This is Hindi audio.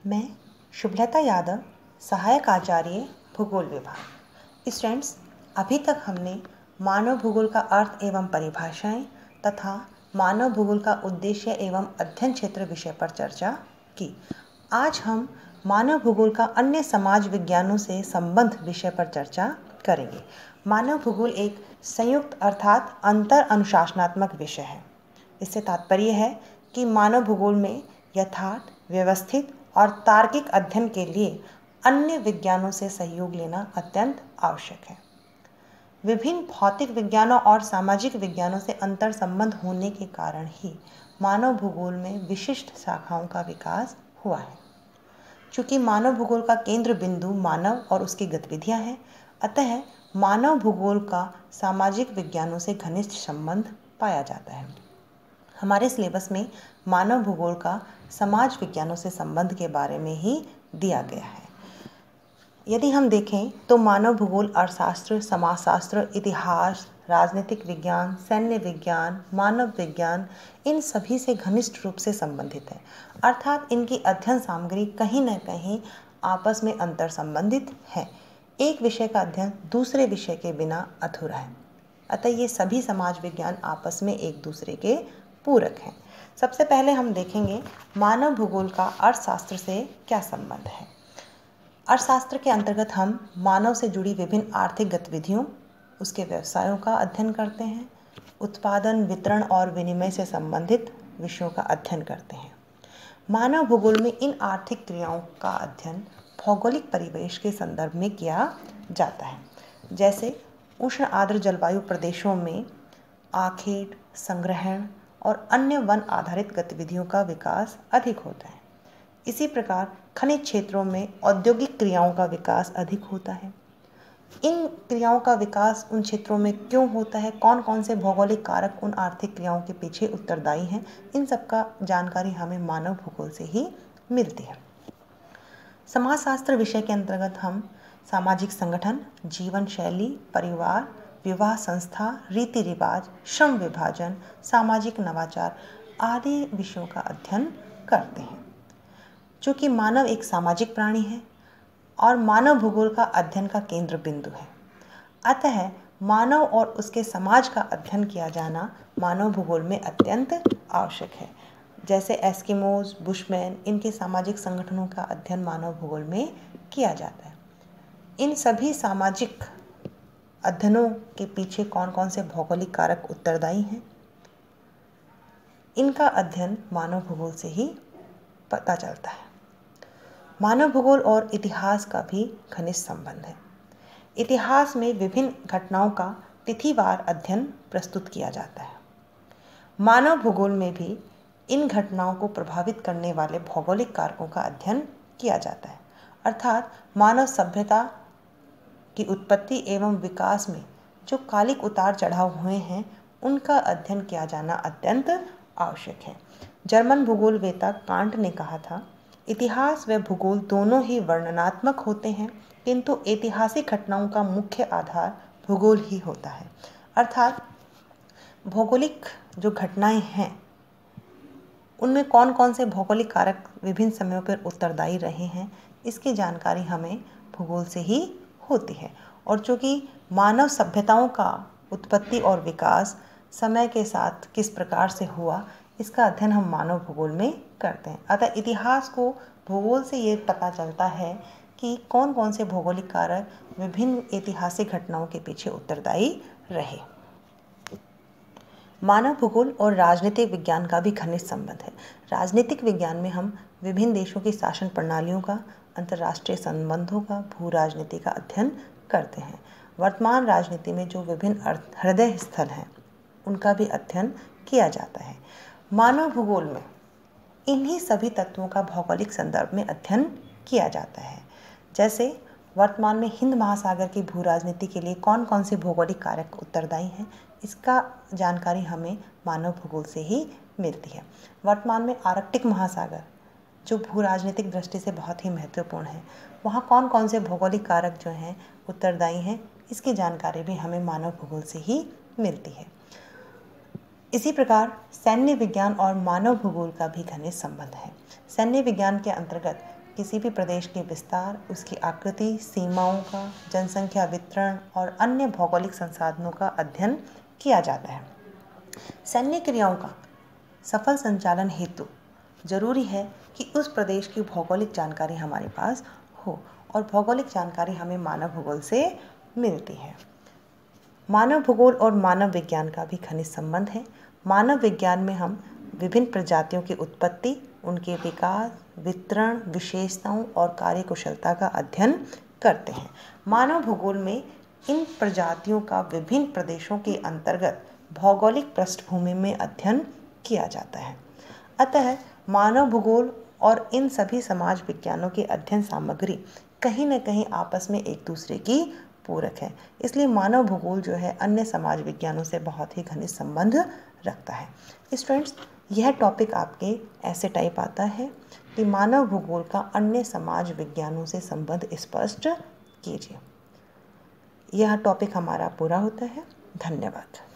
मैं शुभलता यादव, सहायक आचार्य भूगोल विभाग। स्टूडेंट्स, अभी तक हमने मानव भूगोल का अर्थ एवं परिभाषाएं तथा मानव भूगोल का उद्देश्य एवं अध्ययन क्षेत्र विषय पर चर्चा की। आज हम मानव भूगोल का अन्य समाज विज्ञानों से संबंध विषय पर चर्चा करेंगे। मानव भूगोल एक संयुक्त अर्थात अंतर अनुशासनात्मक विषय है। इससे तात्पर्य है कि मानव भूगोल में यथार्थ, व्यवस्थित और तार्किक अध्ययन के लिए अन्य विज्ञानों से सहयोग लेना अत्यंत आवश्यक है। विभिन्न भौतिक विज्ञानों और सामाजिक विज्ञानों से अंतर संबंध होने के कारण ही मानव भूगोल में विशिष्ट शाखाओं का विकास हुआ है। चूँकि मानव भूगोल का केंद्र बिंदु मानव और उसकी गतिविधियां हैं, अतः मानव भूगोल का सामाजिक विज्ञानों से घनिष्ठ संबंध पाया जाता है। हमारे सिलेबस में मानव भूगोल का समाज विज्ञानों से संबंध के बारे में ही दिया गया है। यदि हम देखें तो मानव भूगोल अर्थशास्त्र, समाजशास्त्र, इतिहास, राजनीतिक विज्ञान, सैन्य विज्ञान, मानव विज्ञान इन सभी से घनिष्ठ रूप से संबंधित है। अर्थात इनकी अध्ययन सामग्री कहीं न कहीं आपस में अंतर संबंधित है। एक विषय का अध्ययन दूसरे विषय के बिना अधूरा है। अतः ये सभी समाज विज्ञान आपस में एक दूसरे के पूरक हैं। सबसे पहले हम देखेंगे मानव भूगोल का अर्थशास्त्र से क्या संबंध है। अर्थशास्त्र के अंतर्गत हम मानव से जुड़ी विभिन्न आर्थिक गतिविधियों, उसके व्यवसायों का अध्ययन करते हैं। उत्पादन, वितरण और विनिमय से संबंधित विषयों का अध्ययन करते हैं। मानव भूगोल में इन आर्थिक क्रियाओं का अध्ययन भौगोलिक परिवेश के संदर्भ में किया जाता है। जैसे उष्ण आर्द्र जलवायु प्रदेशों में आखेट, संग्रहण और अन्य वन आधारित गतिविधियों का विकास अधिक होता है। इसी प्रकार खनिज क्षेत्रों में औद्योगिक क्रियाओं का विकास अधिक होता है। इन क्रियाओं का विकास उन क्षेत्रों में क्यों होता है, कौन कौन से भौगोलिक कारक उन आर्थिक क्रियाओं के पीछे उत्तरदायी हैं, इन सब का जानकारी हमें मानव भूगोल से ही मिलती है। समाजशास्त्र विषय के अंतर्गत हम सामाजिक संगठन, जीवन शैली, परिवार, विवाह संस्था, रीति रिवाज, श्रम विभाजन, सामाजिक नवाचार आदि विषयों का अध्ययन करते हैं। चूँकि मानव एक सामाजिक प्राणी है और मानव भूगोल का अध्ययन का केंद्र बिंदु है, अतः मानव और उसके समाज का अध्ययन किया जाना मानव भूगोल में अत्यंत आवश्यक है। जैसे एस्किमोज, बुशमैन, इनके सामाजिक संगठनों का अध्ययन मानव भूगोल में किया जाता है। इन सभी सामाजिक अध्ययनों के पीछे कौन कौन से भौगोलिक कारक उत्तरदायी हैं, इनका अध्ययन मानव भूगोल से ही पता चलता है। मानव भूगोल और इतिहास का भी घनिष्ठ संबंध है। इतिहास में विभिन्न घटनाओं का तिथिवार अध्ययन प्रस्तुत किया जाता है। मानव भूगोल में भी इन घटनाओं को प्रभावित करने वाले भौगोलिक कारकों का अध्ययन किया जाता है। अर्थात मानव सभ्यता की उत्पत्ति एवं विकास में जो कालिक उतार चढ़ाव हुए हैं, उनका अध्ययन किया जाना अत्यंत आवश्यक है। जर्मन भूगोलवेत्ता कांट ने कहा था, इतिहास व भूगोल दोनों ही वर्णनात्मक होते हैं, किंतु ऐतिहासिक घटनाओं का मुख्य आधार भूगोल ही होता है। अर्थात भौगोलिक जो घटनाएं हैं, उनमें कौन कौन से भौगोलिक कारक विभिन्न समयों पर उत्तरदायी रहे हैं, इसकी जानकारी हमें भूगोल से ही होती है। और चूँकि मानव सभ्यताओं का उत्पत्ति और विकास समय के साथ किस प्रकार से हुआ, इसका अध्ययन हम मानव भूगोल में करते हैं। अतः इतिहास को भूगोल से ये पता चलता है कि कौन कौन से भौगोलिक कारक विभिन्न ऐतिहासिक घटनाओं के पीछे उत्तरदायी रहे। मानव भूगोल और राजनीतिक विज्ञान का भी घनिष्ठ संबंध है। राजनीतिक विज्ञान में हम विभिन्न देशों की शासन प्रणालियों का, अंतर्राष्ट्रीय संबंधों का, भू राजनीति का अध्ययन करते हैं। वर्तमान राजनीति में जो विभिन्न हृदय स्थल हैं, उनका भी अध्ययन किया जाता है। मानव भूगोल में इन्हीं सभी तत्वों का भौगोलिक संदर्भ में अध्ययन किया जाता है। जैसे वर्तमान में हिंद महासागर की भू राजनीति के लिए कौन कौन से भौगोलिक कारक उत्तरदायी हैं, इसका जानकारी हमें मानव भूगोल से ही मिलती है। वर्तमान में आर्कटिक महासागर जो भू राजनीतिक दृष्टि से बहुत ही महत्वपूर्ण है, वहाँ कौन कौन से भौगोलिक कारक जो हैं उत्तरदायी हैं, इसकी जानकारी भी हमें मानव भूगोल से ही मिलती है। इसी प्रकार सैन्य विज्ञान और मानव भूगोल का भी घनिष्ठ संबंध है। सैन्य विज्ञान के अंतर्गत किसी भी प्रदेश के विस्तार, उसकी आकृति, सीमाओं का, जनसंख्या वितरण और अन्य भौगोलिक संसाधनों का अध्ययन किया जाता है। सैन्य क्रियाओं का सफल संचालन हेतु जरूरी है कि उस प्रदेश की भौगोलिक जानकारी हमारे पास हो, और भौगोलिक जानकारी हमें मानव भूगोल से मिलती है। मानव भूगोल और मानव विज्ञान का भी घनिष्ठ संबंध है। मानव विज्ञान में हम विभिन्न प्रजातियों की उत्पत्ति, उनके विकास, वितरण, विशेषताओं और कार्यकुशलता का अध्ययन करते हैं। मानव भूगोल में इन प्रजातियों का विभिन्न प्रदेशों के अंतर्गत भौगोलिक पृष्ठभूमि में अध्ययन किया जाता है। अतः मानव भूगोल और इन सभी समाज विज्ञानों की अध्ययन सामग्री कहीं न कहीं आपस में एक दूसरे की पूरक है। इसलिए मानव भूगोल जो है अन्य समाज विज्ञानों से बहुत ही घनिष्ठ संबंध रखता है। स्टूडेंट्स, यह टॉपिक आपके ऐसे टाइप आता है कि मानव भूगोल का अन्य समाज विज्ञानों से संबंध स्पष्ट कीजिए। यह टॉपिक हमारा पूरा होता है। धन्यवाद।